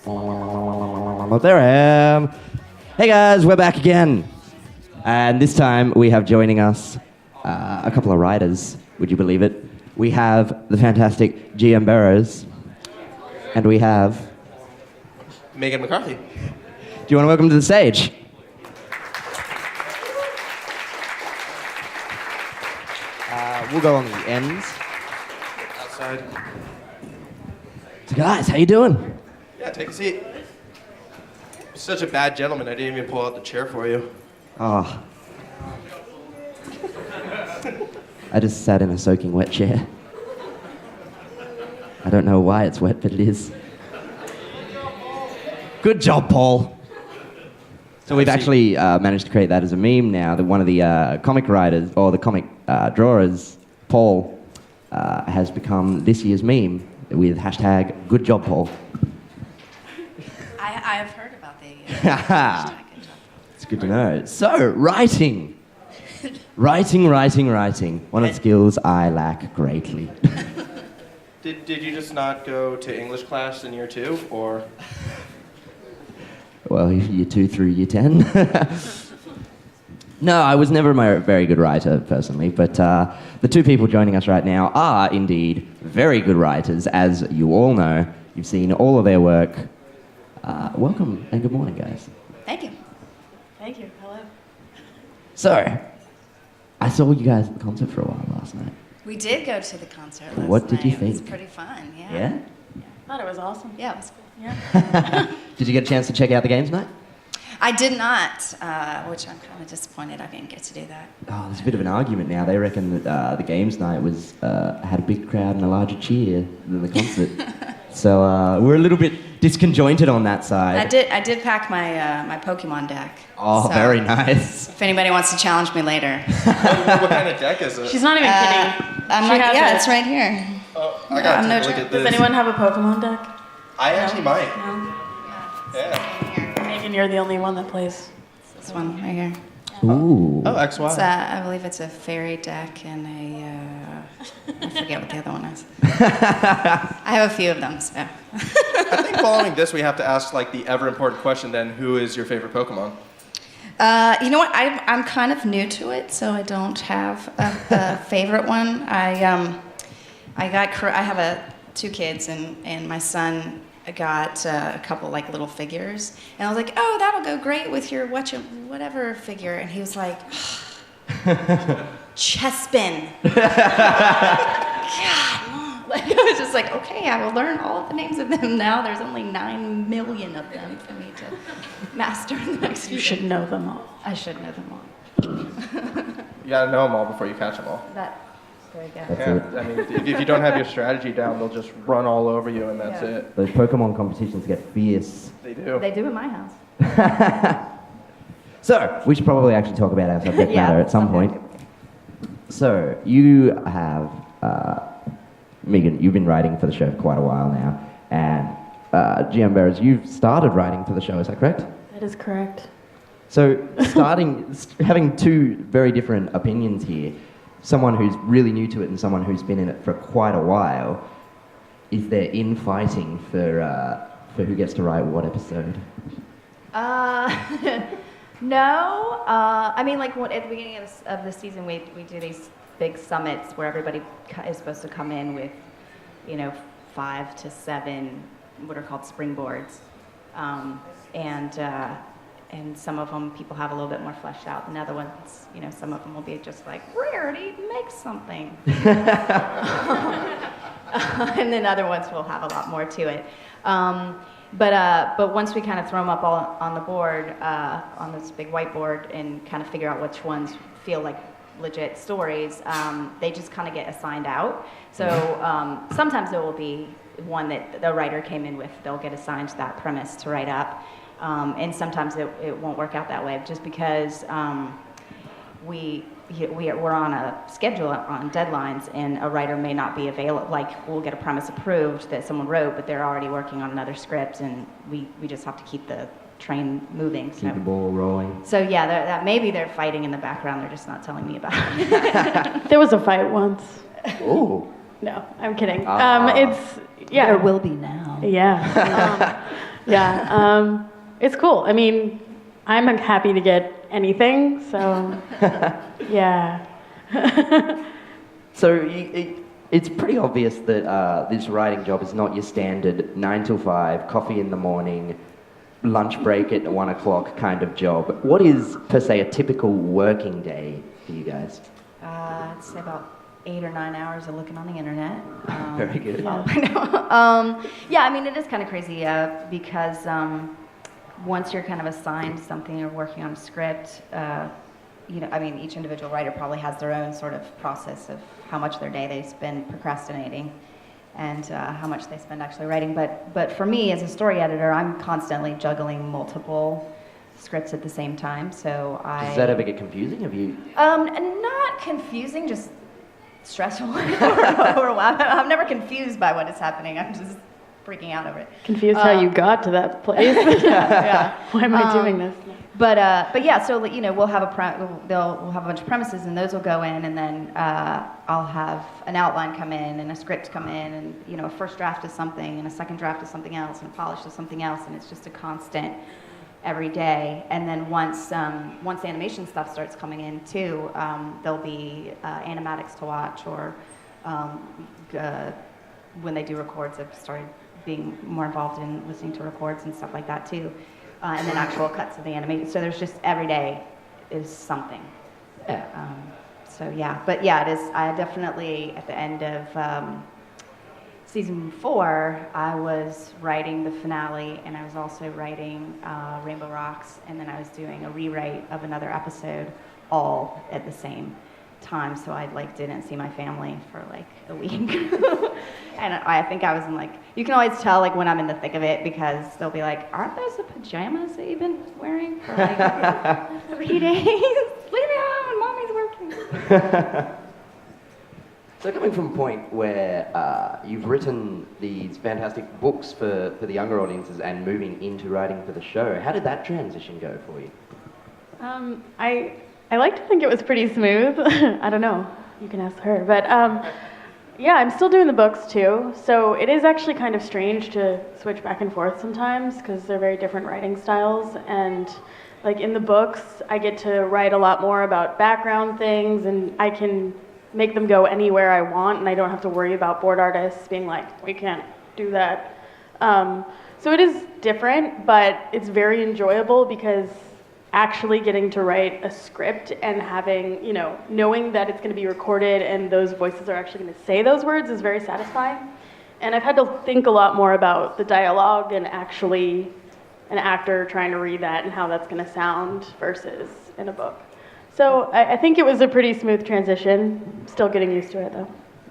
There I am. Hey guys, we're back again. And this time we have joining us a couple of writers, would you believe it? We have the fantastic GM Berrows, and we have... Meghan McCarthy. Do you want to welcome to the stage? We'll go on the ends. Outside. So guys, how you doing? Yeah, take a seat. You're such a bad gentleman, I didn't even pull out the chair for you. Oh. I just sat in a soaking wet chair. I don't know why it's wet, but it is. Good job, Paul. So we've actually managed to create that as a meme now, that one of the comic writers, or the comic drawers, Paul, has become this year's meme with hashtag good job, Paul. I've heard about the hashtag good job. It's good to know. So, writing. Writing. One of the skills I lack greatly. Did you just not go to English class in year 2, or? Well, year 2 through year 10. No, I was never a very good writer, personally, but the two people joining us right now are indeed very good writers, as you all know. You've seen all of their work. Welcome and good morning, guys. Thank you. Thank you. Hello. So, I saw you guys at the concert for a while last night. We did go to the concert last night. What did you It was think? pretty fun, yeah. Yeah? I thought it was awesome. Yeah, it was cool. Yeah. Did you get a chance to check out the games tonight? I did not, which I'm kind of disappointed I didn't get to do that. Oh, there's a bit of an argument now. They reckon that the games night was had a big crowd and a larger cheer than the concert. So we're a little bit disconjointed on that side. I did pack my Pokemon deck. Oh, so very nice. If anybody wants to challenge me later. What kind of deck is it? She's not even kidding. Yeah, it's right here. Oh, I gotta I'm take a no look joke. at this. Does anyone have a Pokemon deck? I actually might. No. Yeah. Megan, you're the only one that plays. This one right here. Ooh. Oh, XY. It's, I believe it's a fairy deck and I forget what the other one is. I have a few of them, so. I think following this, we have to ask like the ever important question. Then, who is your favorite Pokemon? You know what? I'm kind of new to it, so I don't have a favorite one. I have 2 kids, and my son got a couple like little figures, and I was like, oh, that'll go great with your whatever figure, and he was like, Chespin. God, Mom. Like I was just like, okay, I will learn all of the names of them now. There's only 9 million of them for me to master in the next few. You should know them all. I should know them all. You gotta know them all before you catch them all. There you go. That's Yeah. it. I mean, if you don't have your strategy down, they'll just run all over you, and that's Yeah. it. Those Pokemon competitions get fierce. They do. They do in my house. So, we should probably actually talk about our subject Yeah, matter at some okay. point. So, you have, Meghan, you've been writing for the show for quite a while now, and GM Berrows, you've started writing for the show, is that correct? That is correct. So, having 2 very different opinions here, someone who's really new to it and someone who's been in it for quite a while, is there infighting for who gets to write what episode? No. I mean, like at the beginning of the season, we do these big summits where everybody is supposed to come in with, 5 to 7 what are called springboards, and some of them people have a little bit more fleshed out than other ones. Some of them will be just like, Rarity, make something. And then other ones will have a lot more to it. But once we kind of throw them up all on the board, on this big whiteboard, and kind of figure out which ones feel like legit stories, they just kind of get assigned out. So sometimes there will be one that the writer came in with. They'll get assigned that premise to write up. And sometimes it won't work out that way, just because we're on a schedule, on deadlines, and a writer may not be available. Like, we'll get a premise approved that someone wrote, but they're already working on another script, and we just have to keep the train moving. Keep the ball rolling. So yeah, that maybe they're fighting in the background. They're just not telling me about it. There was a fight once. Ooh. No, I'm kidding. Ah. It's yeah. There will be now. Yeah. Yeah, it's cool. I mean, I'm happy to get anything, so yeah. So it's pretty obvious that this writing job is not your standard 9 till 5, coffee in the morning, lunch break at 1 o'clock kind of job. What is, per se, a typical working day for you guys? I'd say about 8 or 9 hours of looking on the internet. Very good. Yeah, I mean, it is kind of crazy because once you're kind of assigned something or working on a script, I mean, each individual writer probably has their own sort of process of how much of their day they spend procrastinating and how much they spend actually writing. But for me, as a story editor, I'm constantly juggling multiple scripts at the same time. So Does that ever get confusing? Have you? Not confusing, just stressful or overwhelming. I'm never confused by what is happening. I'm just freaking out over it. Confused how you got to that place. Yeah. Why am I doing this? But yeah, so we'll have we'll have a bunch of premises, and those will go in, and then I'll have an outline come in, and a script come in, and a first draft is something, and a second draft is something else, and a polish is something else, and it's just a constant every day. And then once the animation stuff starts coming in too, there'll be animatics to watch, or when they do records, I've started being more involved in listening to records and stuff like that too. And then actual cuts of the animation. So there's just every day is something. Yeah. So yeah, but yeah, it is. I definitely at the end of season 4, I was writing the finale, and I was also writing Rainbow Rocks, and then I was doing a rewrite of another episode, all at the same time. So I didn't see my family for a week. And I think I was in you can always tell when I'm in the thick of it, because they'll be like, aren't those the pajamas that you've been wearing for 3 days? Leave me alone, mommy's working. So coming from a point where you've written these fantastic books for the younger audiences and moving into writing for the show, how did that transition go for you? I like to think it was pretty smooth. I don't know. You can ask her. But yeah, I'm still doing the books too. So it is actually kind of strange to switch back and forth sometimes, because they're very different writing styles. And in the books, I get to write a lot more about background things, and I can make them go anywhere I want, and I don't have to worry about board artists being like, we can't do that. So it is different, but it's very enjoyable, because actually getting to write a script and having, knowing that it's going to be recorded and those voices are actually going to say those words is very satisfying. And I've had to think a lot more about the dialogue and actually an actor trying to read that and how that's going to sound versus in a book. So I think it was a pretty smooth transition. Still getting used to it though.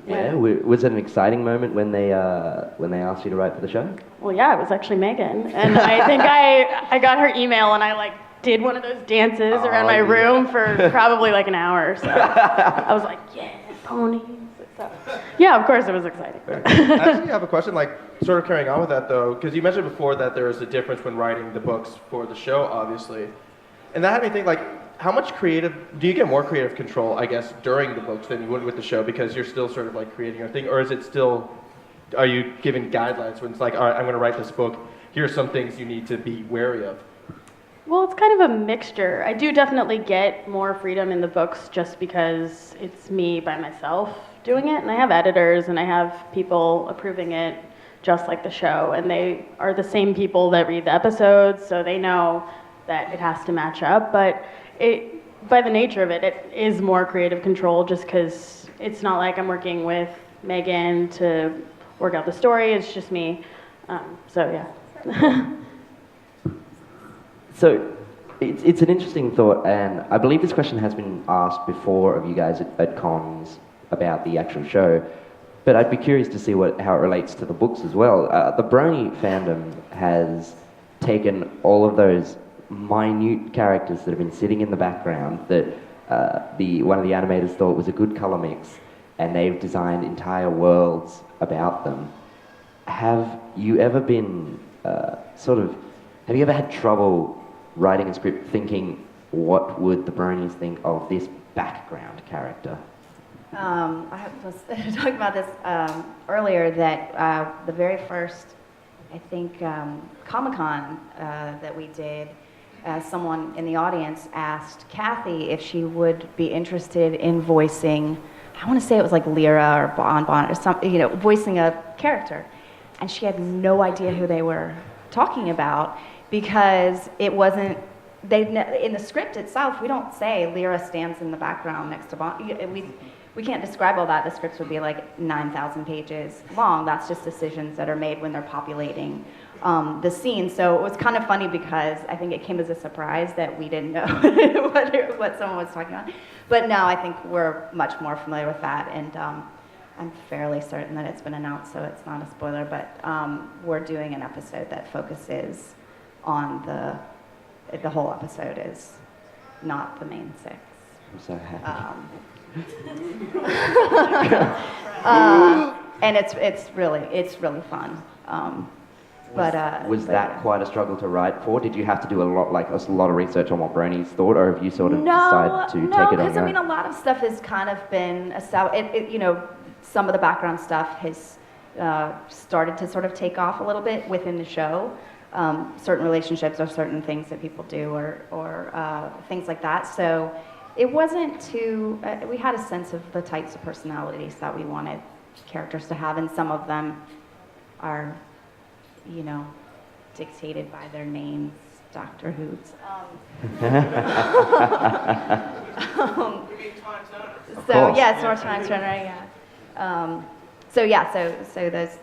Yeah, was it an exciting moment when they asked you to write for the show? Well, yeah, it was actually Meghan, and I think I got her email, and I did one of those dances around my room for probably an hour or so. I was like, yeah, ponies. So, yeah, of course it was exciting. I actually have a question, sort of carrying on with that though, because you mentioned before that there is a difference when writing the books for the show, obviously, and that had me think how much do you get more creative control, I guess, during the books than you would with the show, because you're still sort of creating your thing, or is it still, are you giving guidelines when it's all right, I'm going to write this book, here's some things you need to be wary of? Well, it's kind of a mixture. I do definitely get more freedom in the books just because it's me by myself doing it, and I have editors and I have people approving it just like the show, and they are the same people that read the episodes, so they know that it has to match up. But by the nature of it, it is more creative control, just because it's not like I'm working with Meghan to work out the story, it's just me. So yeah. So it's an interesting thought, and I believe this question has been asked before of you guys at cons about the actual show, but I'd be curious to see how it relates to the books as well. The Bronie fandom has taken all of those minute characters that have been sitting in the background that one of the animators thought was a good color mix, and they've designed entire worlds about them. Have you ever been have you ever had trouble writing a script thinking, what would the Bronies think of this background character? I was talking about this earlier, that the very first think Comic-Con that we did, someone in the audience asked Kathy if she would be interested in voicing, I want to say it was like Lyra or Bon or something, voicing a character. And she had no idea who they were talking about because it wasn't, in the script itself, we don't say Lyra stands in the background next to Bon. We can't describe all that. The scripts would be like 9,000 pages long. That's just decisions that are made when they're populating the scene. So it was kind of funny because I think it came as a surprise that we didn't know what someone was talking about. But now I think we're much more familiar with that, and I'm fairly certain that it's been announced, so it's not a spoiler, but we're doing an episode that focuses on the whole episode is not the main six. I'm so happy. And it's really fun. Was that quite a struggle to write for? Did you have to do a lot of research on what Bronie's thought, or have you sort of decided to take it on your own? No, because I mean, a lot of stuff has kind of been established. Some of the background stuff has started to sort of take off a little bit within the show. Certain relationships or certain things that people do or things like that. So it wasn't too, we had a sense of the types of personalities that we wanted characters to have, and some of them are, dictated by their names, Doctor Who's. So yeah, Star Time Turner, yeah. So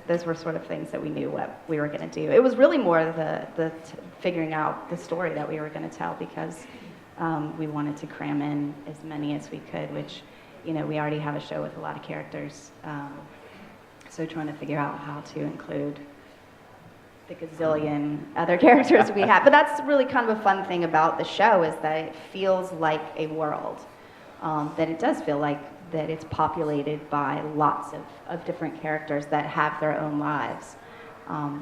those were sort of things that we knew what we were going to do. It was really more the figuring out the story that we were going to tell, because we wanted to cram in as many as we could, which, we already have a show with a lot of characters. So trying to figure out how to include the gazillion other characters we have. But that's really kind of a fun thing about the show, is that it feels like a world. That it does feel like that it's populated by lots of different characters that have their own lives,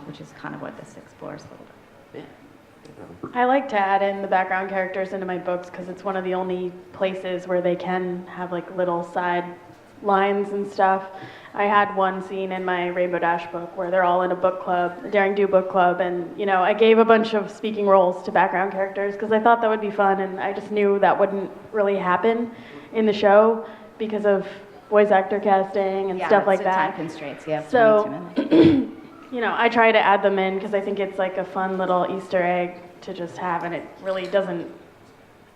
which is kind of what this explores a little bit. I like to add in the background characters into my books because it's one of the only places where they can have like little side lines and stuff. I had one scene in my Rainbow Dash book where they're all in a book club, a Daring Do book club, and I gave a bunch of speaking roles to background characters because I thought that would be fun, and I just knew that wouldn't really happen in the show because of voice actor casting and stuff like that. Time constraints, yeah. So, I try to add them in because I think it's like a fun little Easter egg to just have, and it really doesn't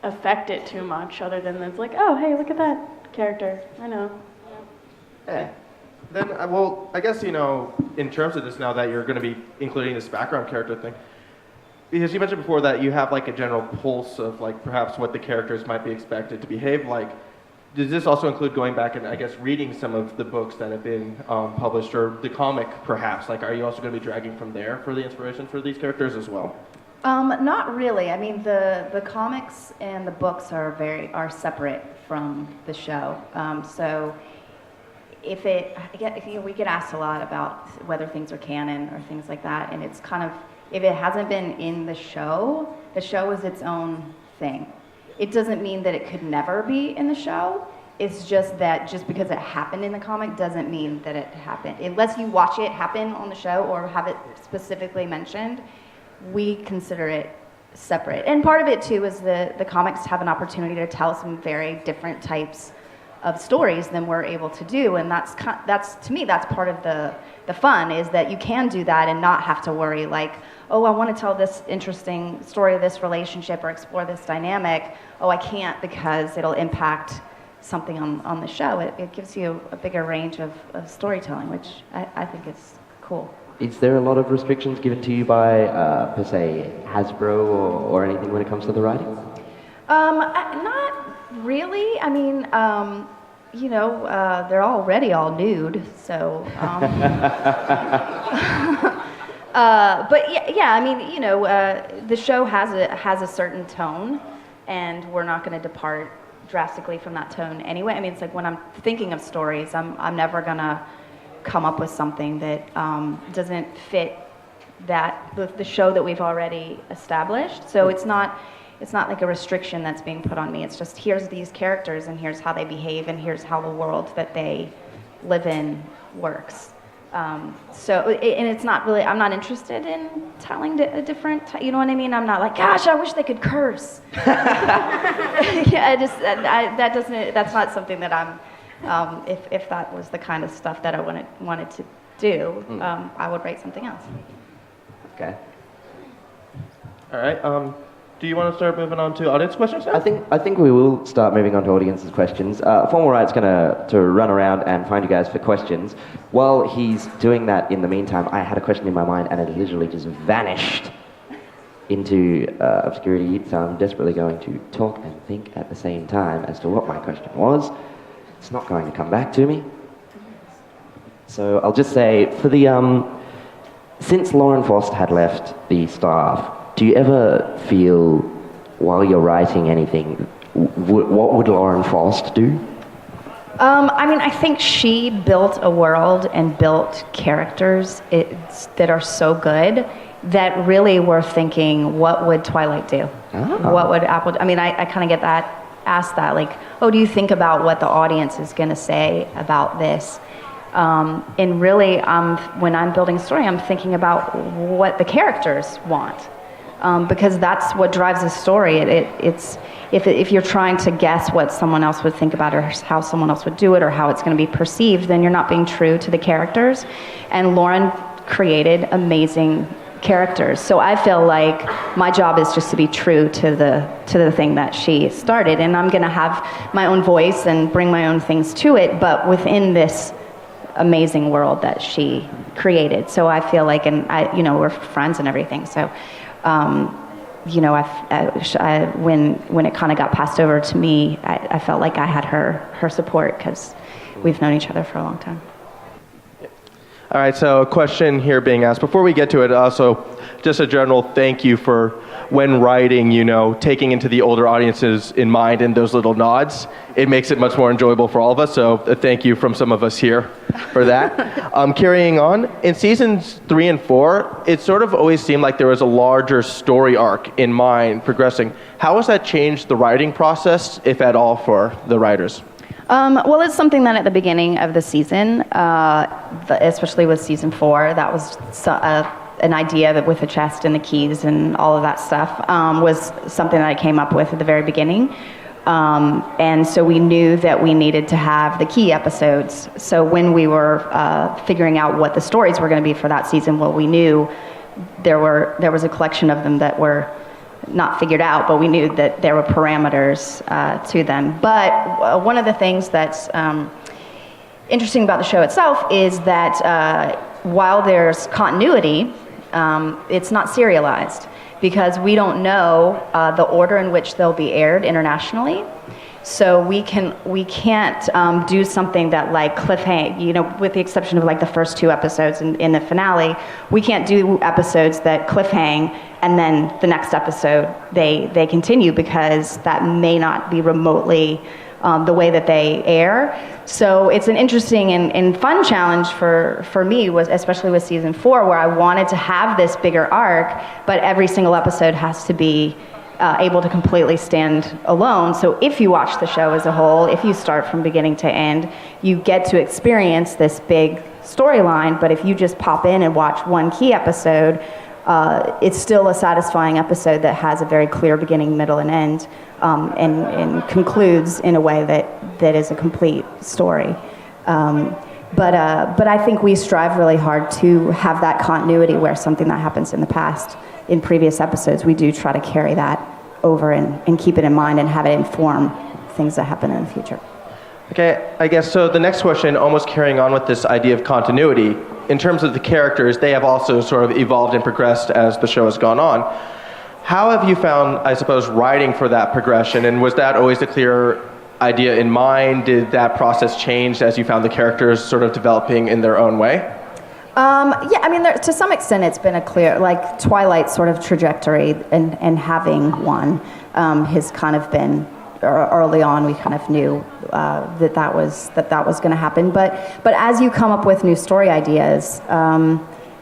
affect it too much, other than it's like, oh, hey, look at that character. I know. Yeah. Then, I guess, in terms of this now that you're going to be including this background character thing, because you mentioned before that you have like a general pulse of like perhaps what the characters might be expected to behave like. Does this also include going back and, I guess, reading some of the books that have been published, or the comic, perhaps? Like, are you also going to be dragging from there for the inspiration for these characters as well? Not really. I mean, the comics and the books are separate from the show. So we get asked a lot about whether things are canon or things like that, and it's kind of, if it hasn't been in the show is its own thing. It doesn't mean that it could never be in the show. It's just that just because it happened in the comic doesn't mean that it happened. Unless you watch it happen on the show or have it specifically mentioned, we consider it separate. And part of it too is the comics have an opportunity to tell some very different types of stories than we're able to do, and that's to me, that's part of the fun, is that you can do that and not have to worry like, oh, I want to tell this interesting story of this relationship or explore this dynamic. Oh, I can't because it'll impact something on the show. It gives you a bigger range of storytelling, which I think is cool. Is there a lot of restrictions given to you by, per se, Hasbro or anything when it comes to the writing? Not really. I mean, they're already all nude, so. But yeah, I mean, the show has a certain tone, and we're not going to depart drastically from that tone anyway. I mean, it's like when I'm thinking of stories, I'm never gonna come up with something that doesn't fit the show that we've already established. So it's not like a restriction that's being put on me. It's just, here's these characters and here's how they behave and here's how the world that they live in works. And it's not really, I'm not interested in telling a different, you know what I mean? I'm not like, gosh, I wish they could curse. Yeah, that's not something that I'm, if that was the kind of stuff that I wanted to do, I would write something else. Okay. All right. Do you want to start moving on to audience questions now? I think we will start moving on to audience's questions. Formal Riot's going to run around and find you guys for questions. While he's doing that, in the meantime, I had a question in my mind and it literally just vanished into obscurity. So I'm desperately going to talk and think at the same time as to what my question was. It's not going to come back to me. So I'll just say, for the since Lauren Faust had left the staff, do you ever feel, while you're writing anything, what would Lauren Faust do? I mean, I think she built a world and built characters that are so good that really we're thinking, what would Twilight do? Ah. What would Apple do? I mean, I kind of asked that, like, oh, do you think about what the audience is going to say about this? And really, when I'm building a story, I'm thinking about what the characters want. Because that's what drives a story. It's if you're trying to guess what someone else would think about or how someone else would do it or how it's going to be perceived, then you're not being true to the characters. And Lauren created amazing characters. So I feel like my job is just to be true to the thing that she started, and I'm going to have my own voice and bring my own things to it, but within this amazing world that she created. So I feel like, and we're friends and everything. So. When it kind of got passed over to me, I felt like I had her support because we've known each other for a long time. All right, so a question here being asked. Before we get to it, also, just a general thank you for when writing, taking into the older audiences in mind and those little nods. It makes it much more enjoyable for all of us, so thank you from some of us here for that. Carrying on, in seasons 3 and 4, it sort of always seemed like there was a larger story arc in mind progressing. How has that changed the writing process, if at all, for the writers? Well, it's something that at the beginning of the season, especially with season 4, that was an idea that with the chest and the keys and all of that stuff was something that I came up with at the very beginning. And so we knew that we needed to have the key episodes. So when we were figuring out what the stories were going to be for that season, well, we knew there was a collection of them that were not figured out, but we knew that there were parameters to them. But one of the things that's interesting about the show itself is that while there's continuity, it's not serialized because we don't know the order in which they'll be aired internationally. So we can't do something that like cliffhang, with the exception of like the first 2 episodes in the finale, we can't do episodes that cliffhang and then the next episode they continue because that may not be remotely the way that they air. So it's an interesting and fun challenge for me, especially with season 4, where I wanted to have this bigger arc, but every single episode has to be able to completely stand alone. So if you watch the show as a whole, if you start from beginning to end, you get to experience this big storyline, but if you just pop in and watch one key episode, it's still a satisfying episode that has a very clear beginning, middle, and end, and concludes in a way that is a complete story. But I think we strive really hard to have that continuity where something that happens in the past, in previous episodes, we do try to carry that over and keep it in mind and have it inform things that happen in the future. Okay, I guess so the next question, almost carrying on with this idea of continuity, in terms of the characters, they have also sort of evolved and progressed as the show has gone on. How have you found, I suppose, writing for that progression, and was that always a clear idea in mind? Did that process change as you found the characters sort of developing in their own way? Yeah, I mean, to some extent it's been a clear, like Twilight's sort of trajectory and having one has kind of been, early on we kind of knew that was going to happen. But as you come up with new story ideas,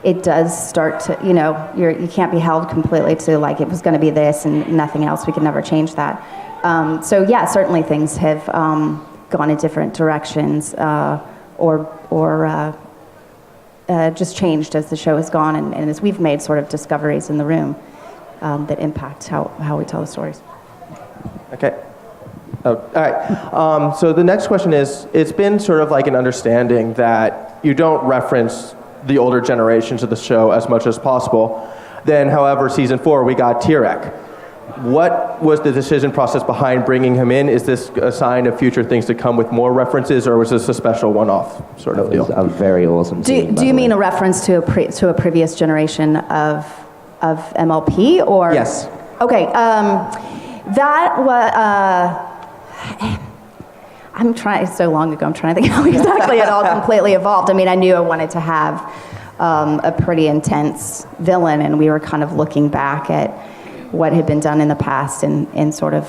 it does start to, you can't be held completely to like it was going to be this and nothing else. We can never change that. So yeah, certainly things have gone in different directions, or just changed as the show has gone and as we've made sort of discoveries in the room that impact how we tell the stories. Okay. Oh, all right. So the next question is, it's been sort of like an understanding that you don't reference the older generations of the show as much as possible. Then, however, season 4, we got Tirek. What was the decision process behind bringing him in? Is this a sign of future things to come with more references, or was this a special one-off sort of deal? A very awesome scene, Do you mean a reference to a previous generation of MLP, or? Yes. Okay. That was. I'm trying. It's so long ago. I'm trying to think how exactly it all completely evolved. I mean, I knew I wanted to have a pretty intense villain, and we were kind of looking back at what had been done in the past, and sort of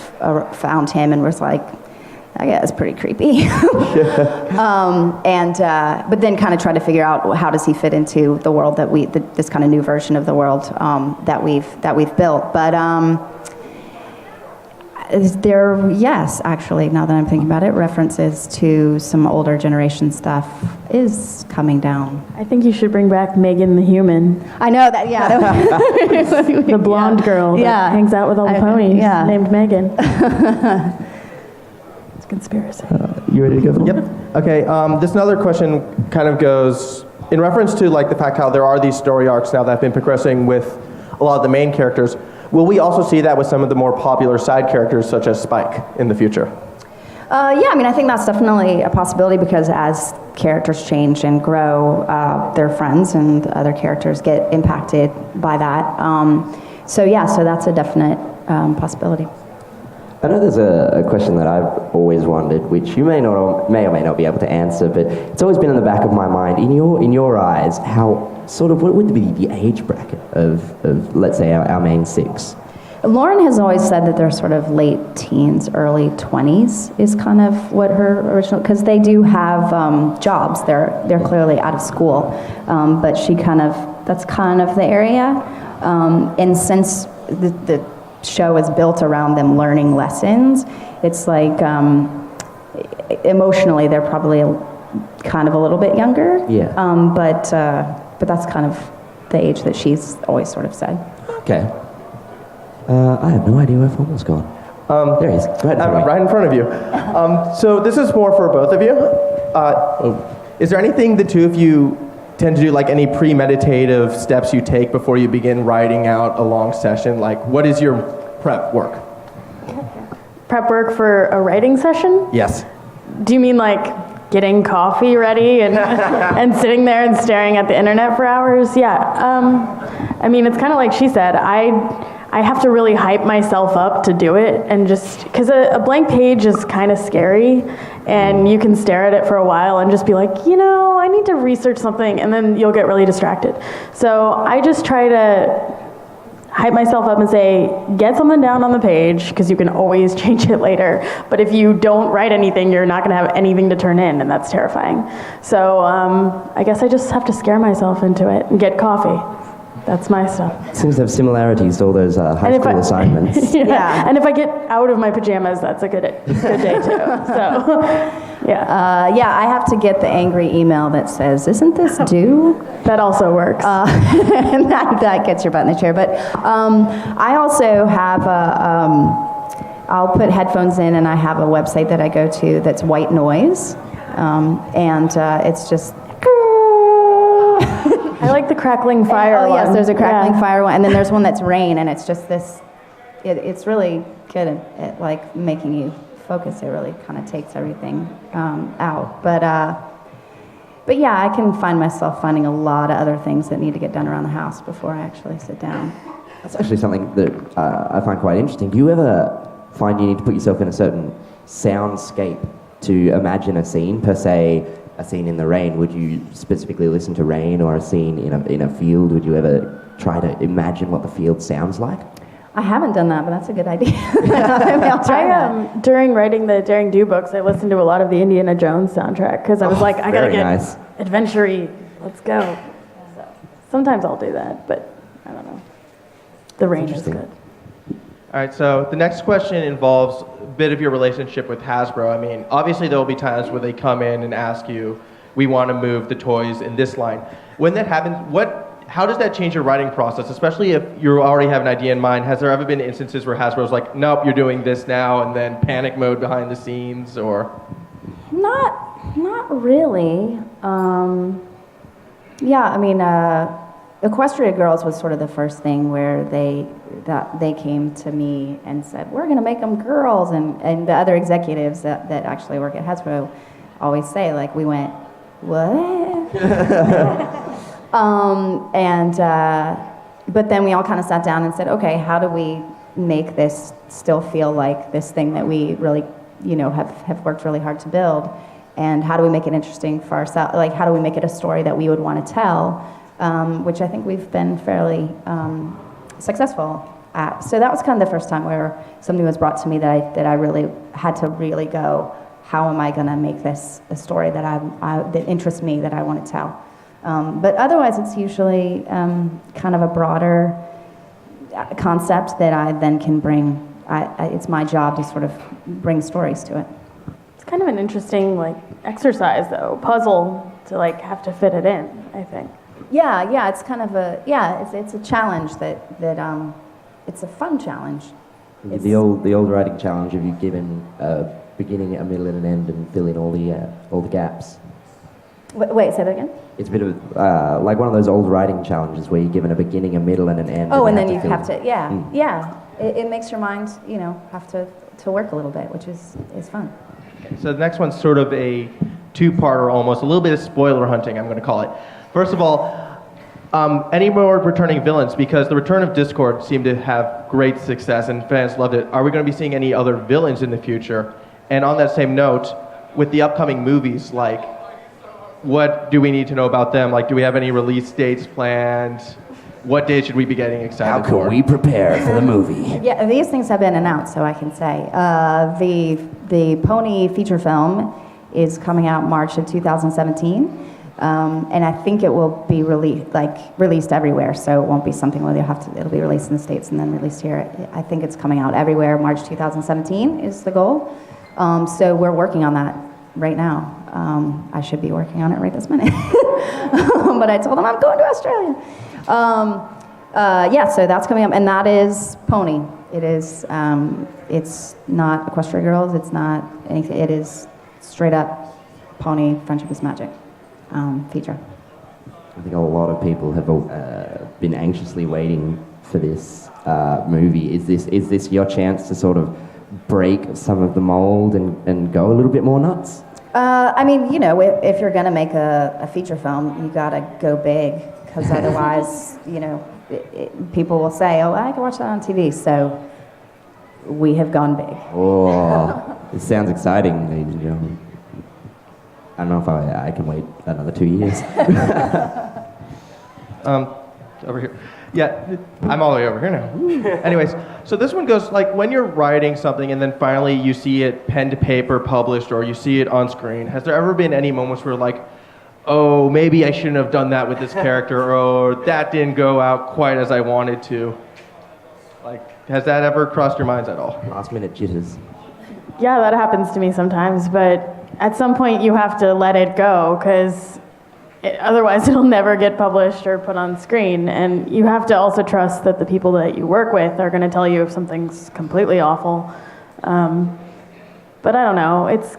found him, and was like, I guess it's pretty creepy. But then kind of tried to figure out how does he fit into the world that this kind of new version of the world that we've built. But yes, actually, now that I'm thinking about it, references to some older generation stuff is coming down. I think you should bring back Meghan the human. I know that, yeah. The blonde girl that hangs out with all the ponies, named Meghan. It's a conspiracy. You ready to go? Yep. Okay, this another question kind of goes, in reference to like the fact how there are these story arcs now that have been progressing with a lot of the main characters, will we also see that with some of the more popular side characters such as Spike in the future? Yeah, I mean, I think that's definitely a possibility because as characters change and grow, their friends and other characters get impacted by that. So that's a definite possibility. I know there's a question that I've always wondered, which you may or may not be able to answer, but it's always been in the back of my mind. In your eyes, how sort of what would be the age bracket of let's say our main 6? Lauren has always said that they're sort of late teens, early 20s is kind of what her original, because they do have jobs. They're clearly out of school, but that's kind of the area. And since the show is built around them learning lessons, it's like emotionally they're probably kind of a little bit younger. Yeah. But that's kind of the age that she's always sort of said. Okay. I have no idea where Formal's gone. There he is. Right in front of you. So this is more for both of you. Is there anything the two of you tend to do, like any premeditative steps you take before you begin writing out a long session? Like, what is your prep work? Prep work for a writing session? Yes. Do you mean like getting coffee ready and and sitting there and staring at the internet for hours? Yeah. I mean, it's kind of like she said. I have to really hype myself up to do it, and just because a blank page is kind of scary, and you can stare at it for a while and just be like, I need to research something, and then you'll get really distracted. So I just try to hype myself up and say, get something down on the page, because you can always change it later. But if you don't write anything, you're not going to have anything to turn in, and that's terrifying. So I guess I just have to scare myself into it and get coffee. That's my stuff. Seems to have similarities to all those high school assignments. Yeah. And if I get out of my pajamas, that's a good day too. So, yeah. I have to get the angry email that says, "Isn't this due?" That also works. And that gets your butt in the chair. But I also have I'll put headphones in, and I have a website that I go to that's white noise, and it's just. I like the crackling fire one. Oh, yes, there's a crackling fire one. And then there's one that's rain, and it's just this, it's really good at like making you focus. It really kind of takes everything out. But yeah, I can find myself finding a lot of other things that need to get done around the house before I actually sit down. That's actually something that I find quite interesting. Do you ever find you need to put yourself in a certain soundscape to imagine a scene, per se? A scene in the rain, would you specifically listen to rain, or a scene in a field? Would you ever try to imagine what the field sounds like? I haven't done that, but that's a good idea. Maybe I'll try that. During writing the Daring Do books, I listened to a lot of the Indiana Jones soundtrack, because I was like, I gotta get adventure-y. Let's go. So sometimes I'll do that, but I don't know. The rain is good. All right, so the next question involves a bit of your relationship with Hasbro. I mean, obviously there will be times where they come in and ask you, we want to move the toys in this line. When that happens, how does that change your writing process, especially if you already have an idea in mind? Has there ever been instances where Hasbro's like, nope, you're doing this now, and then panic mode behind the scenes, or? Not really. Yeah, I mean, Equestria Girls was sort of the first thing where they came to me and said, we're going to make them girls, and the other executives that actually work at Hasbro always say, like, we went, what? But then we all kind of sat down and said, okay, how do we make this still feel like this thing that we really, have worked really hard to build? And how do we make it interesting for ourselves? Like, how do we make it a story that we would want to tell? Which I think we've been fairly successful at. So that was kind of the first time where something was brought to me that I really had to really go, how am I going to make this a story that interests me, that I want to tell? But otherwise, it's usually kind of a broader concept that I then can bring. It's my job to sort of bring stories to it. It's kind of an interesting exercise, though, puzzle to have to fit it in, I think. Yeah, it's kind of it's a challenge that it's a fun challenge. The old writing challenge of you given a beginning, a middle, and an end, and fill in all the gaps. Wait, say that again? It's a bit of like one of those old writing challenges where you're given a beginning, a middle, and an end. Oh, and then you have to, yeah. It makes your mind, have to work a little bit, which is fun. So the next one's sort of a two-parter almost, a little bit of spoiler hunting, I'm going to call it. First of all, any more returning villains? Because the Return of Discord seemed to have great success and fans loved it. Are we going to be seeing any other villains in the future? And on that same note, with the upcoming movies, what do we need to know about them? Do we have any release dates planned? What day should we be getting excited for? How can we prepare for the movie? Yeah, these things have been announced, so I can say. The Pony feature film is coming out March of 2017. And I think it will be released everywhere, so it won't be something where it'll be released in the States and then released here. I think it's coming out everywhere. March 2017 is the goal. So we're working on that right now. I should be working on it right this minute. But I told them I'm going to Australia. So that's coming up, and that is Pony. It is, it's not Equestria Girls, it's not anything, it is straight up Pony Friendship is Magic. Feature. I think a lot of people have been anxiously waiting for this movie. Is this your chance to sort of break some of the mold and go a little bit more nuts? If you're going to make a feature film, you got to go big, because otherwise, people will say, oh, I can watch that on TV. So we have gone big. Oh, it sounds exciting, ladies and gentlemen. I don't know if I can wait another 2 years. Over here. Yeah, I'm all the way over here now. Anyways, so this one goes when you're writing something and then finally you see it pen to paper published or you see it on screen, has there ever been any moments where oh, maybe I shouldn't have done that with this character, or that didn't go out quite as I wanted to? Has that ever crossed your minds at all? Last minute jitters. Yeah, that happens to me sometimes, but at some point you have to let it go, because otherwise it'll never get published or put on screen. And you have to also trust that the people that you work with are going to tell you if something's completely awful. But I don't know. It's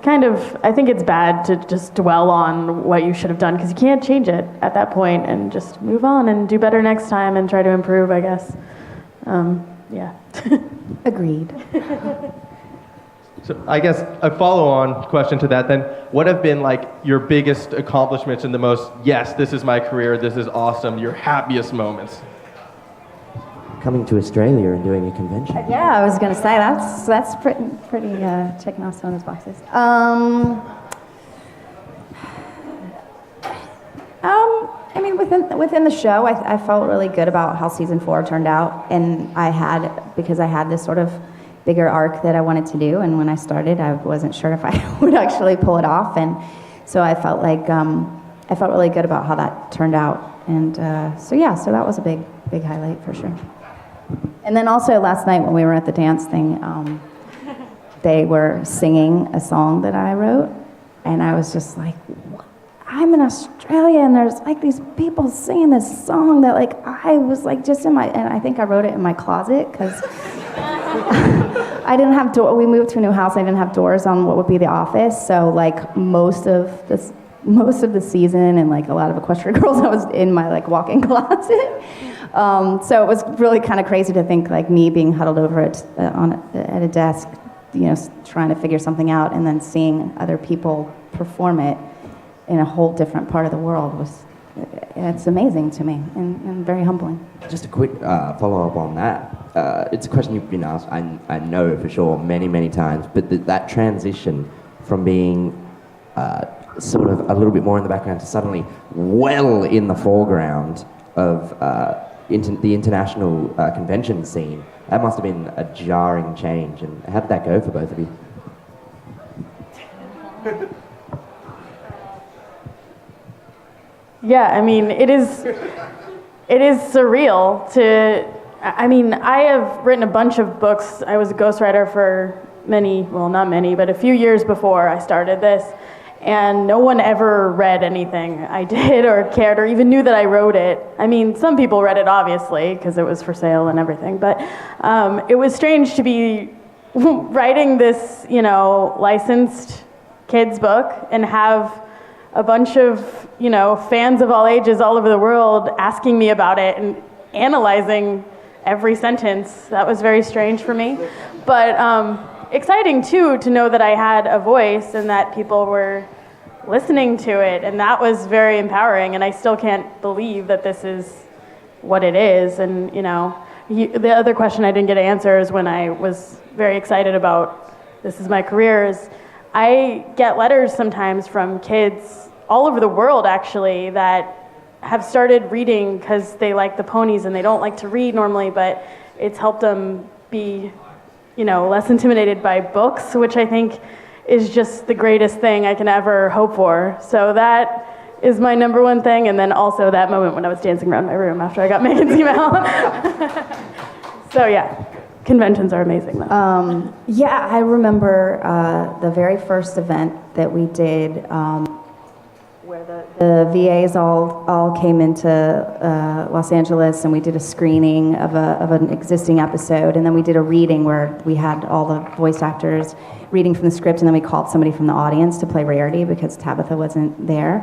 I think it's bad to just dwell on what you should have done, because you can't change it at that point, and just move on and do better next time and try to improve, I guess. Yeah. Agreed. So I guess a follow-on question to that then, what have been your biggest accomplishments and the most, yes, this is my career, this is awesome, your happiest moments? Coming to Australia and doing a convention. Yeah, I was going to say, that's pretty checking off some of those boxes. Within the show, I felt really good about how season 4 turned out, and because I had this sort of bigger arc that I wanted to do, and when I started, I wasn't sure if I would actually pull it off, and so I felt I felt really good about how that turned out, and so that was a big highlight for sure. And then also last night when we were at the dance thing, they were singing a song that I wrote, and I was just like, I'm in Australia and there's like these people singing this song that like I was like just in my, and I think I wrote it in my closet because I didn't have we moved to a new house. I didn't have doors on what would be the office, so like most of the season and like a lot of Equestria Girls, I was in my like walk-in closet. So it was really kind of crazy to think like me being huddled over at a desk, you know, trying to figure something out, and then seeing other people perform it in a whole different part of the world it's amazing to me and very humbling. Just a quick follow-up on that. It's a question you've been asked, I know for sure, many, many times, but that transition from being sort of a little bit more in the background to suddenly well in the foreground of the international convention scene, that must have been a jarring change. And how did that go for both of you? Yeah, I mean, it is surreal to, I mean, I have written a bunch of books. I was a ghostwriter for many, well, not many, but a few years before I started this, and no one ever read anything I did or cared or even knew that I wrote it. I mean, some people read it, obviously, because it was for sale and everything, but it was strange to be writing this, you know, licensed kids book and have a bunch of, you know, fans of all ages all over the world asking me about it and analyzing every sentence. That was very strange for me. But exciting, too, to know that I had a voice and that people were listening to it. And that was very empowering. And I still can't believe that this is what it is. And, you know, the other question I didn't get to answer is when I was very excited about this is my career is I get letters sometimes from kids all over the world, actually, that have started reading because they like the ponies and they don't like to read normally, but it's helped them be, you know, less intimidated by books, which I think is just the greatest thing I can ever hope for. So that is my number one thing, and then also that moment when I was dancing around my room after I got Meghan's email. So yeah. Conventions are amazing, though. Yeah, I remember the very first event that we did, where the VAs all came into Los Angeles, and we did a screening of an existing episode, and then we did a reading where we had all the voice actors reading from the script, and then we called somebody from the audience to play Rarity because Tabitha wasn't there.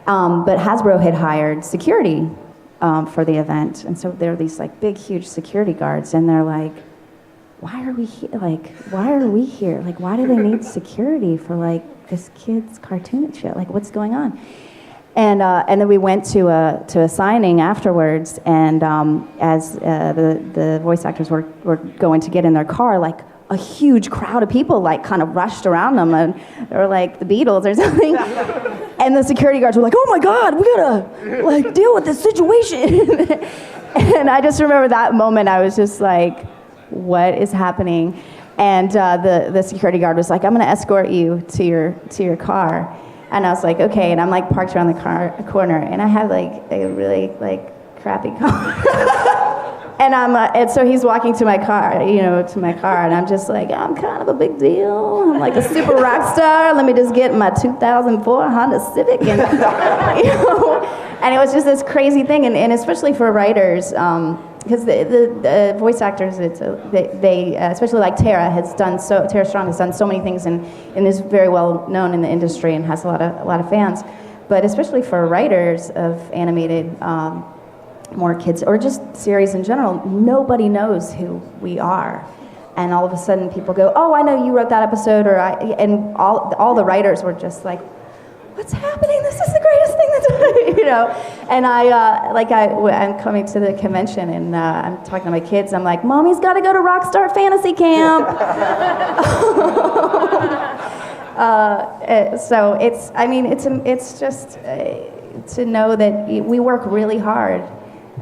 But Hasbro had hired security for the event, and so there were these like big, huge security guards, and they're like, why are we here? Like, why are we here? Like, why do they need security for like this kid's cartoon and shit? Like, what's going on? And then we went to a signing afterwards, and as the voice actors were going to get in their car, like a huge crowd of people like kind of rushed around them, and they were like the Beatles or something. And the security guards were like, "Oh my God, we gotta like deal with this situation." And I just remember that moment. I was just like, what is happening? And the security guard was like, I'm going to escort you to your car. And I was like, okay. And I'm like parked around the corner, and I have like a really like crappy car. And so he's walking to my car, and I'm just like, I'm kind of a big deal. I'm like a super rock star. Let me just get my 2004 Honda Civic, and and it was just this crazy thing, and especially for writers. Because the voice actors, they especially like Tara Strong has done so many things and is very well known in the industry and has a lot of fans. But especially for writers of animated, more kids or just series in general, nobody knows who we are. And all of a sudden, people go, "Oh, I know you wrote that episode," and all the writers were just like, what's happening? This is the greatest thing that's And I'm coming to the convention, and I'm talking to my kids. I'm like, Mommy's got to go to Rockstar Fantasy Camp. So it's just to know that we work really hard,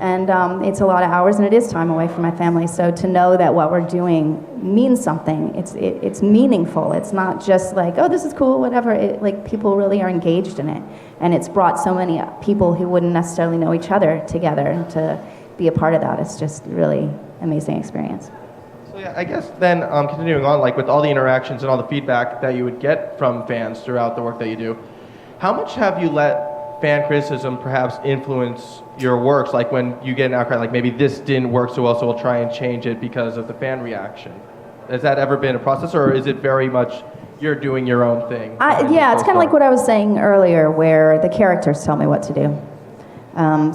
and it's a lot of hours, and it is time away from my family. So to know that what we're doing means something, it's meaningful. It's not just like, oh, this is cool, whatever. People really are engaged in it, and it's brought so many people who wouldn't necessarily know each other together to be a part of that. It's just really amazing experience. So yeah, I guess then continuing on, like with all the interactions and all the feedback that you would get from fans throughout the work that you do, how much have you let fan criticism perhaps influence your works? Like when you get an outcry, like maybe this didn't work so well, so we'll try and change it because of the fan reaction. Has that ever been a process, or is it very much you're doing your own thing? Yeah, it's kind of like what I was saying earlier, where the characters tell me what to do.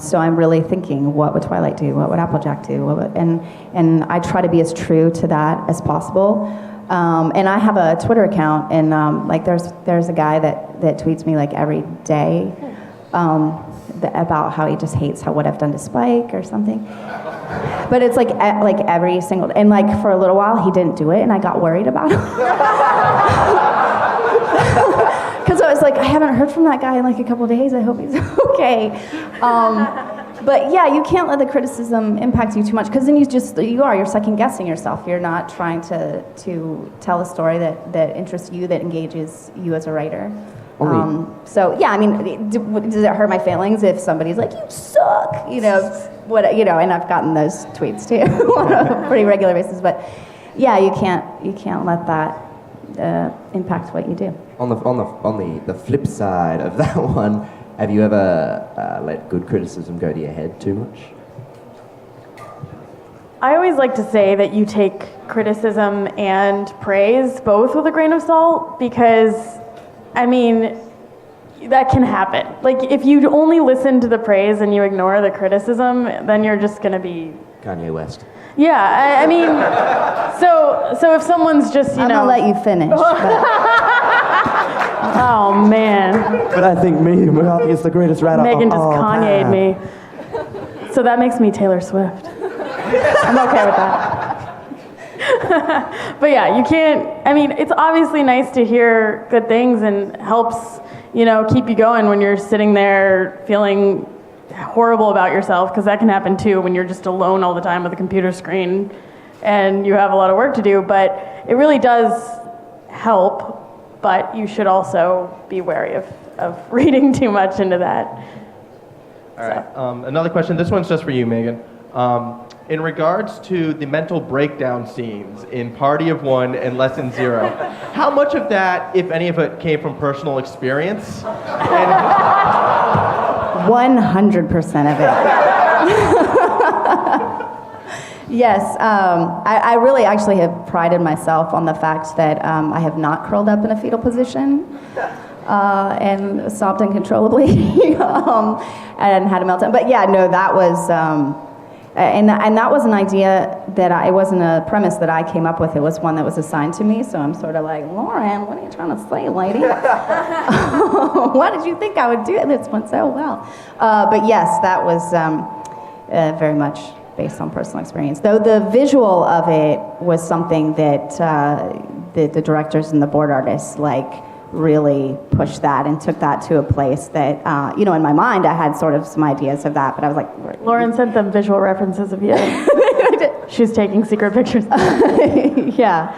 So I'm really thinking, what would Twilight do? What would Applejack do? And I try to be as true to that as possible. And I have a Twitter account, and like there's a guy that tweets me like every day about how he just hates what I've done to Spike or something. But it's like every single, and like for a little while he didn't do it, and I got worried about him. Because I was like, I haven't heard from that guy in like a couple of days. I hope he's okay. But yeah, you can't let the criticism impact you too much, because then you're second guessing yourself. You're not trying to tell a story that interests you, that engages you as a writer. So yeah, I mean, does it hurt my feelings if somebody's like, you suck, and I've gotten those tweets too on a pretty regular basis. But yeah, you can't let that impact what you do. On the flip side of that one, have you ever let good criticism go to your head too much? I always like to say that you take criticism and praise both with a grain of salt, because, I mean, that can happen. Like, if you only listen to the praise and you ignore the criticism, then you're just going to be... Kanye West. Yeah, I mean, so if someone's just, I'm gonna let you finish. Oh, man. But I think McCarthy is the greatest writer Meghan of just all Kanye'd time. me. So that makes me Taylor Swift. I'm okay with that. But yeah, you can't, I mean, it's obviously nice to hear good things and helps, keep you going when you're sitting there feeling horrible about yourself, because that can happen too when you're just alone all the time with a computer screen and you have a lot of work to do. But it really does help, but you should also be wary of reading too much into that. All right. Another question. This one's just for you, Meghan. In regards to the mental breakdown scenes in Party of One and Lesson Zero, how much of that, if any of it, came from personal experience? 100% of it. Yes, I really actually have prided myself on the fact that I have not curled up in a fetal position and sobbed uncontrollably and had a meltdown. But yeah, no, that was, and that was an idea that it wasn't a premise that I came up with. It was one that was assigned to me. So I'm sort of like, Lauren, what are you trying to say, lady? Why did you think I would do this one so well? But yes, that was very much based on personal experience. Though the visual of it was something that the directors and the board artists really pushed that and took that to a place that, in my mind, I had sort of some ideas of that, but I was like... Lauren sent them visual references of you. She was taking secret pictures. Yeah.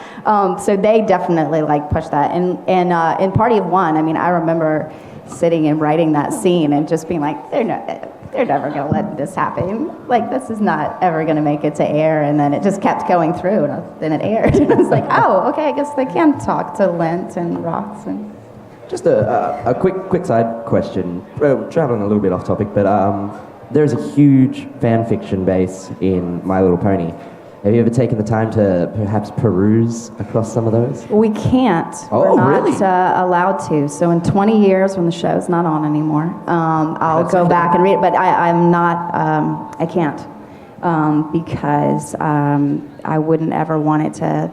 So they definitely pushed that. And in Party of One, I mean, I remember sitting and writing that scene and just being like, they're never going to let this happen. This is not ever going to make it to air. And then it just kept going through, and then it aired. And I was like, oh, okay, I guess they can talk to lint and rocks. And Just a quick side question, traveling a little bit off topic, but there's a huge fan fiction base in My Little Pony. Have you ever taken the time to perhaps peruse across some of those? We can't. Oh, We're not really? allowed to. So in 20 years, when the show's not on anymore, I'll go back and read it. But I'm not, I can't, because I wouldn't ever want it to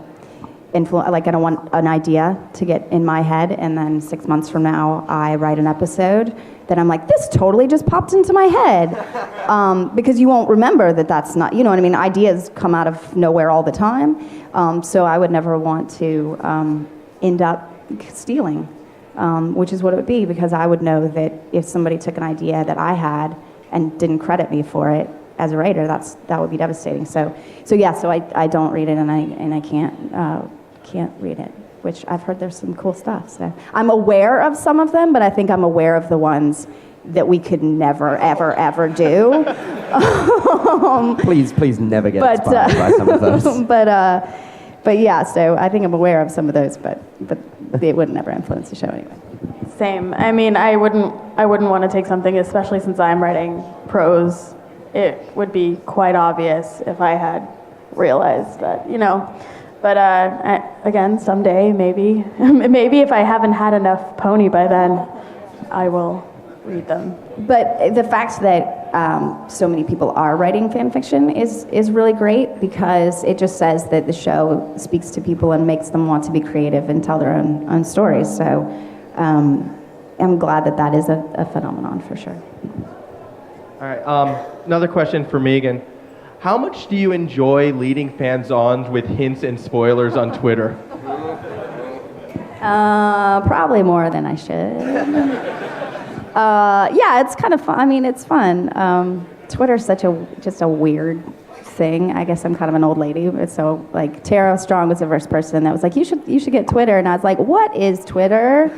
influence, I don't want an idea to get in my head, and then 6 months from now, I write an episode that I'm like, this totally just popped into my head. Because you won't remember that's not, you know what I mean? Ideas come out of nowhere all the time. So I would never want to end up stealing, which is what it would be, because I would know that if somebody took an idea that I had and didn't credit me for it as a writer, that would be devastating. So I don't read it, and I can't read it, which I've heard there's some cool stuff. So I'm aware of some of them, but I think I'm aware of the ones that we could never, ever, ever do. Please never get inspired by some of those. But yeah, so I think I'm aware of some of those, but it would never influence the show anyway. Same. I mean, I wouldn't want to take something, especially since I'm writing prose. It would be quite obvious if I had realized that, you know. But again, someday, maybe, maybe if I haven't had enough pony by then, I will read them. But the fact that so many people are writing fan fiction is really great, because it just says that the show speaks to people and makes them want to be creative and tell their own stories. So I'm glad that is a phenomenon for sure. All right, another question for Meghan. How much do you enjoy leading fans on with hints and spoilers on Twitter? Probably more than I should. Yeah, it's kind of fun. I mean, it's fun. Twitter's just a weird thing. I guess I'm kind of an old lady. So like Tara Strong was the first person that was like, you should get Twitter. And I was like, what is Twitter?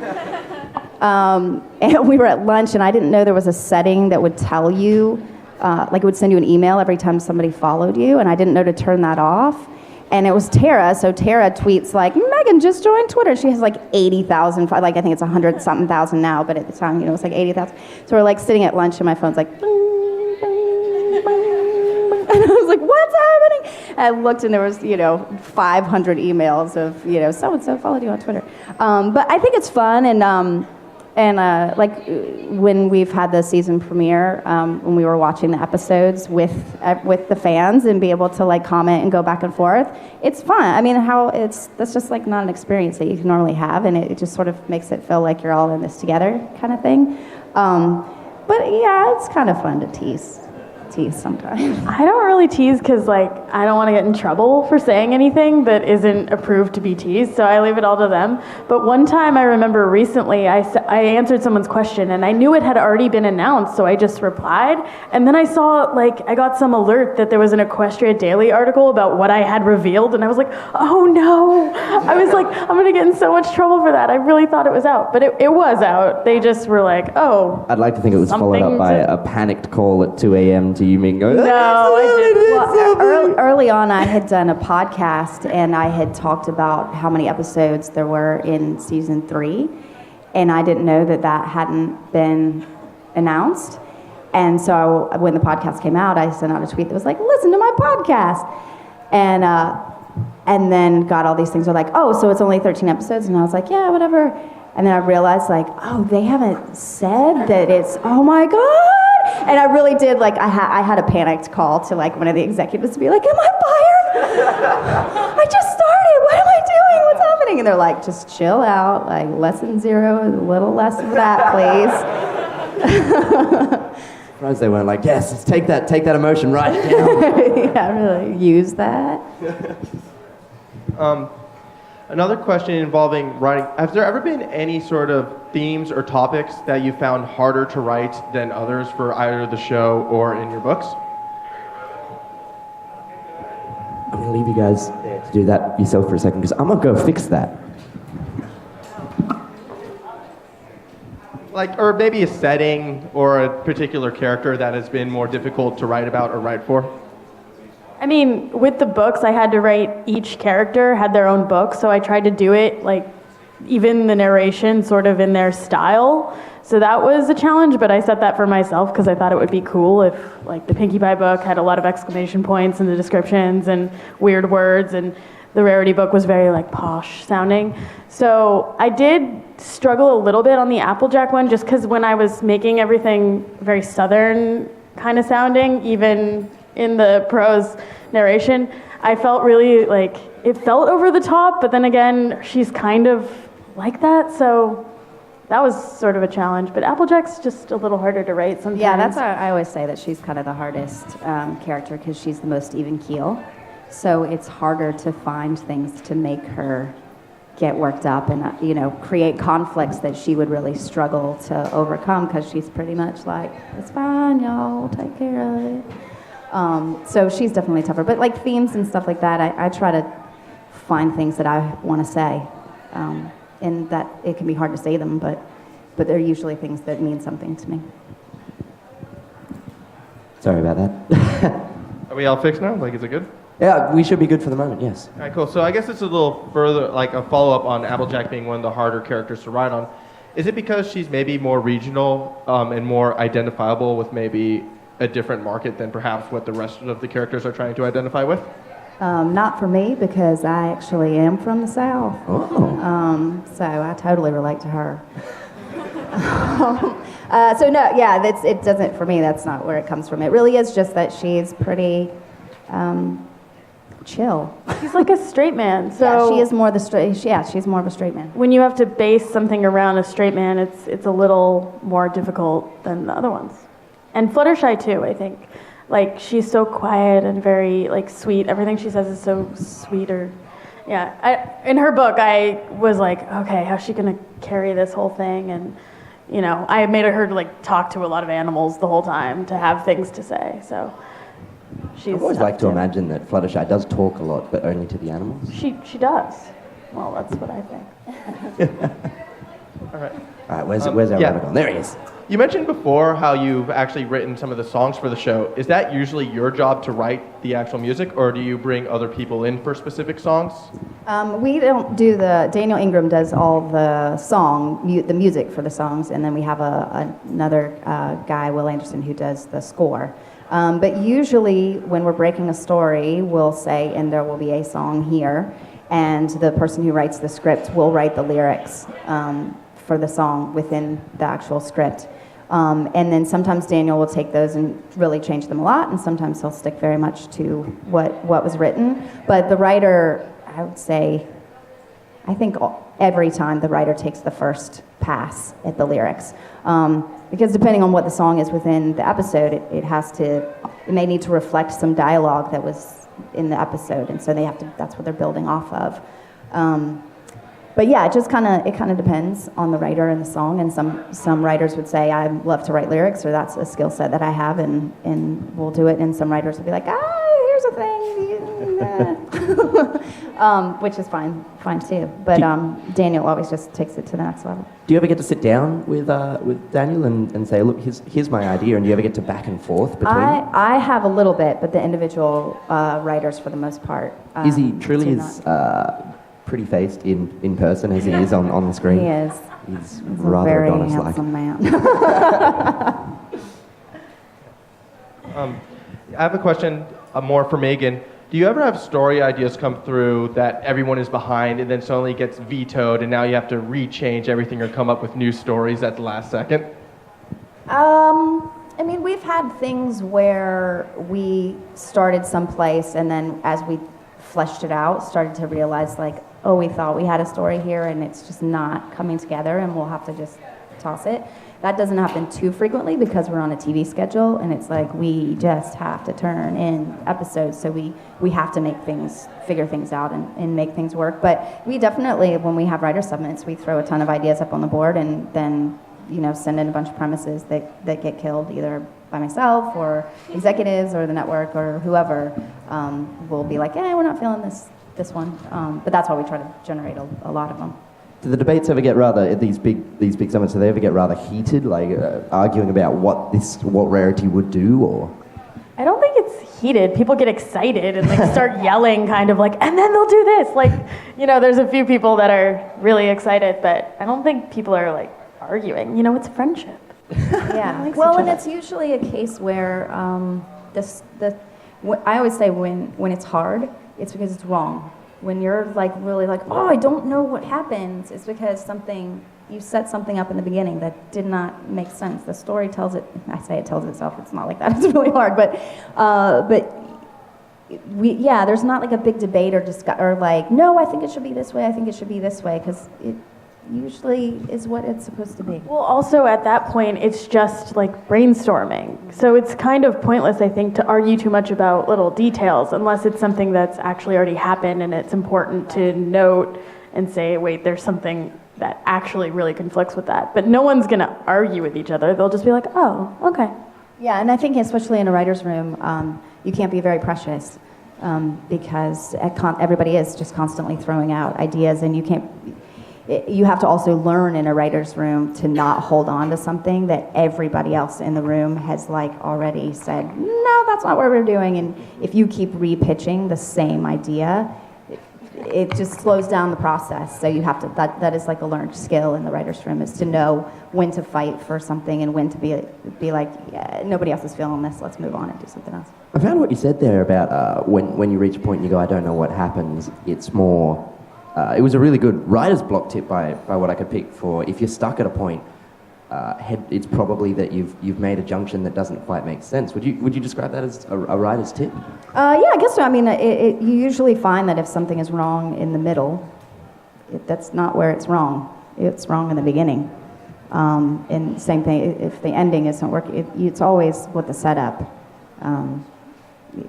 And we were at lunch, and I didn't know there was a setting that would tell you, like it would send you an email every time somebody followed you, and I didn't know to turn that off. And it was Tara, so Tara tweets like, Meghan just joined Twitter. She has like 80,000, like I think it's 100-something thousand now, but at the time, you know, it was like 80,000. So we're like sitting at lunch, and my phone's like, bing, bing, bing. And I was like, what's happening? And I looked, and there was, 500 emails of, so-and-so followed you on Twitter. But I think it's fun, and like when we've had the season premiere, when we were watching the episodes with the fans and be able to like comment and go back and forth, it's fun. I mean, that's just like not an experience that you can normally have, and it just sort of makes it feel like you're all in this together kind of thing. But yeah, it's kind of fun to tease sometimes. I don't really tease because like I don't want to get in trouble for saying anything that isn't approved to be teased, so I leave it all to them. But one time I remember recently I answered someone's question, and I knew it had already been announced, so I just replied, and then I saw I got some alert that there was an Equestria Daily article about what I had revealed, and I was like, oh no. I was like, I'm gonna get in so much trouble for that. I really thought it was out, but it was out. They just were like, oh. I'd like to think it was followed up by a panicked call at 2 a.m. to you, Meghan, going, no, I didn't. Well, early on, I had done a podcast, and I had talked about how many episodes there were in season 3, and I didn't know that hadn't been announced. And so when the podcast came out, I sent out a tweet that was like, listen to my podcast. And then got all these things were like, oh, so it's only 13 episodes? And I was like, yeah, whatever. And then I realized like, oh, they haven't said that it's, oh my God. And I really did, like, I had a panicked call to, like, one of the executives to be like, am I fired? I just started. What am I doing? What's happening? And they're like, just chill out. Like, lesson 0, a little less of that, please. Surprised they weren't like, yes, let's take that emotion, write it down. Yeah, really, use that. Another question involving writing. Has there ever been any sort of themes or topics that you found harder to write than others for either the show or in your books? I'm going to leave you guys there to do that yourself for a second, because I'm going to go fix that. Or maybe a setting or a particular character that has been more difficult to write about or write for? I mean, with the books, I had to write each character had their own book, so I tried to do it, like, even the narration sort of in their style. So that was a challenge, but I set that for myself because I thought it would be cool if, like, the Pinkie Pie book had a lot of exclamation points in the descriptions and weird words, and the Rarity book was very, like, posh sounding. So I did struggle a little bit on the Applejack one, just because when I was making everything very Southern kind of sounding, even in the prose narration, I felt really like it felt over the top, but then again, she's kind of like that, so that was sort of a challenge. But Applejack's just a little harder to write sometimes. Yeah, that's why I always say that she's kind of the hardest character, because she's the most even keel. So it's harder to find things to make her get worked up and create conflicts that she would really struggle to overcome, because she's pretty much like, it's fine, y'all, we'll take care of it. So she's definitely tougher. But like themes and stuff like that, I try to find things that I want to say. And that it can be hard to say them, but they're usually things that mean something to me. Sorry about that. Are we all fixed now? Is it good? Yeah, we should be good for the moment, yes. All right, cool. So I guess it's a little further, like a follow-up on Applejack being one of the harder characters to write on. Is it because she's maybe more regional and more identifiable with maybe a different market than perhaps what the rest of the characters are trying to identify with? Not for me, because I actually am from the South. Oh. So I totally relate to her. So no, yeah, it doesn't, for me, that's not where it comes from. It really is just that she's pretty chill. He's like a straight man, so Yeah, she is more the straight, yeah, she's more of a straight man. when you have to base something around a straight man, it's a little more difficult than the other ones. And Fluttershy too, I think. Like, she's so quiet and very like sweet. Everything she says is so sweet. Or yeah, in her book, I was like, okay, how's she gonna carry this whole thing? And you know, I made her like talk to a lot of animals the whole time to have things to say. So she's. I've always tough liked to too. imagine that Fluttershy does talk a lot, but only to the animals. She does. Well, that's what I think. All right. All right, where's our yeah. rabbit gone? There he is. You mentioned before how you've actually written some of the songs for the show. Is that usually your job to write the actual music, or do you bring other people in for specific songs? We don't do Daniel Ingram does all the the music for the songs, and then we have another guy, Will Anderson, who does the score. But usually when we're breaking a story, we'll say, and there will be a song here, and the person who writes the script will write the lyrics for the song within the actual script. And then sometimes Daniel will take those and really change them a lot, and sometimes he'll stick very much to what was written. But the writer, I would say, I think every time the writer takes the first pass at the lyrics. Because depending on what the song is within the episode, it may need to reflect some dialogue that was in the episode, and so that's what they're building off of. But yeah, it kind of depends on the writer and the song, and some writers would say, I love to write lyrics, or that's a skill set that I have, and we'll do it, and some writers will be like, here's a thing, which is fine too. But Daniel always just takes it to the next level. Do you ever get to sit down with Daniel and say, look, here's my idea, and do you ever get to back and forth between them? I have a little bit, but the individual writers, for the most part, Is he truly do as not. pretty faced in person as he is on the screen? He is. He's He's rather a very Adonis-like. handsome man. I have a question more for Meghan. Do you ever have story ideas come through that everyone is behind and then suddenly gets vetoed, and now you have to rechange everything or come up with new stories at the last second? I mean, we've had things where we started someplace, and then as we fleshed it out, started to realize, like, oh, we thought we had a story here, and it's just not coming together, and we'll have to just toss it. That doesn't happen too frequently because we're on a TV schedule, and it's like we just have to turn in episodes, so we have to figure things out and make things work. But we definitely, when we have writer summits, we throw a ton of ideas up on the board, and then send in a bunch of premises that get killed either by myself or executives or the network or whoever will be like, we're not feeling this one. But that's why we try to generate a lot of them. Do the debates ever get rather, at these big summits, do they ever get rather heated, like arguing about what Rarity would do, or? I don't think it's heated. People get excited and like start yelling, kind of like, and then they'll do this. Like, there's a few people that are really excited, but I don't think people are like arguing. It's friendship. Yeah. Likes Well, each and other. it's usually a case where I always say when it's hard, it's because it's wrong. When you're like really like, oh, I don't know what happens, it's because you set something up in the beginning that did not make sense. The story tells it. I say it tells itself. It's not like that. It's really hard, but there's not like a big debate or like, no, I think it should be this way. I think it should be this way, because it usually is what it's supposed to be. Well, also at that point, it's just like brainstorming. So it's kind of pointless, I think, to argue too much about little details unless it's something that's actually already happened and it's important to note and say, wait, there's something that actually really conflicts with that. But no one's going to argue with each other. They'll just be like, oh, okay. Yeah, and I think especially in a writer's room, you can't be very precious because everybody is just constantly throwing out ideas, and you have to also learn in a writer's room to not hold on to something that everybody else in the room has like already said, no, that's not what we're doing. And if you keep repitching the same idea, it just slows down the process. So you have to, that is like a learned skill in the writer's room, is to know when to fight for something and when to be like, yeah, nobody else is feeling this, let's move on and do something else. I found what you said there about when you reach a point and you go, I don't know what happens, it's more, it was a really good writer's block tip by what I could pick for if you're stuck at a point, it's probably that you've made a junction that doesn't quite make sense. Would you describe that as a writer's tip? Yeah, I guess so. I mean, you usually find that if something is wrong in the middle, that's not where it's wrong. It's wrong in the beginning. And same thing, if the ending isn't working, it's always with the setup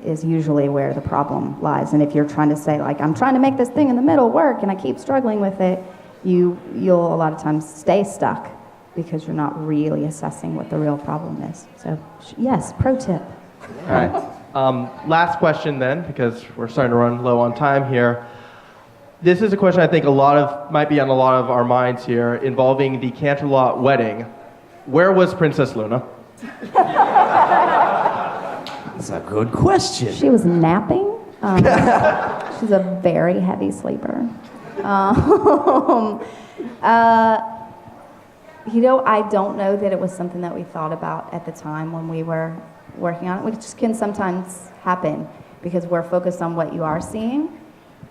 is usually where the problem lies. And if you're trying to say, like, I'm trying to make this thing in the middle work and I keep struggling with it, you'll a lot of times stay stuck because you're not really assessing what the real problem is. So, yes, pro tip. All right. Last question then, because we're starting to run low on time here. This is a question I think might be on a lot of our minds here, involving the Canterlot wedding. Where was Princess Luna? That's a good question. She was napping. She's a very heavy sleeper. I don't know that it was something that we thought about at the time when we were working on it, which just can sometimes happen because we're focused on what you are seeing.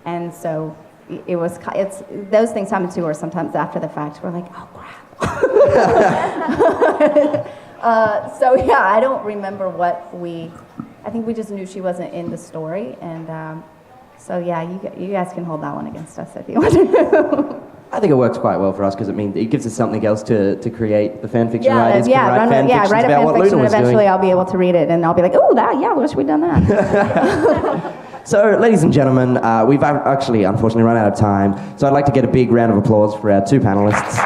And so it's those things happen too, or sometimes after the fact, we're like, oh crap. So yeah, I don't remember I think we just knew she wasn't in the story. And so yeah, you guys can hold that one against us if you want to. I think it works quite well for us because it gives us something else to create. The fan fiction writers can write fan fictions write a about fan what fiction, Luna was and eventually doing. I'll be able to read it, and I'll be like, oh, wish we'd done that. So, ladies and gentlemen, we've actually, unfortunately, run out of time. So I'd like to get a big round of applause for our two panelists.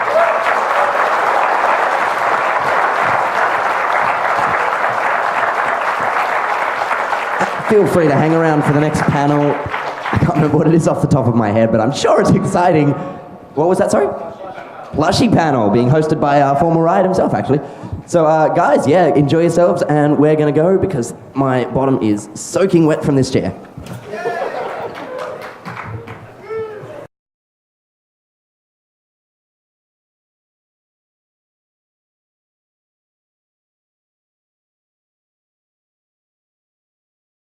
Feel free to hang around for the next panel. I can't remember what it is off the top of my head, but I'm sure it's exciting. What was that, sorry? Plushy panel, being hosted by our former Riot himself, actually. So, guys, yeah, enjoy yourselves, and we're going to go because my bottom is soaking wet from this chair.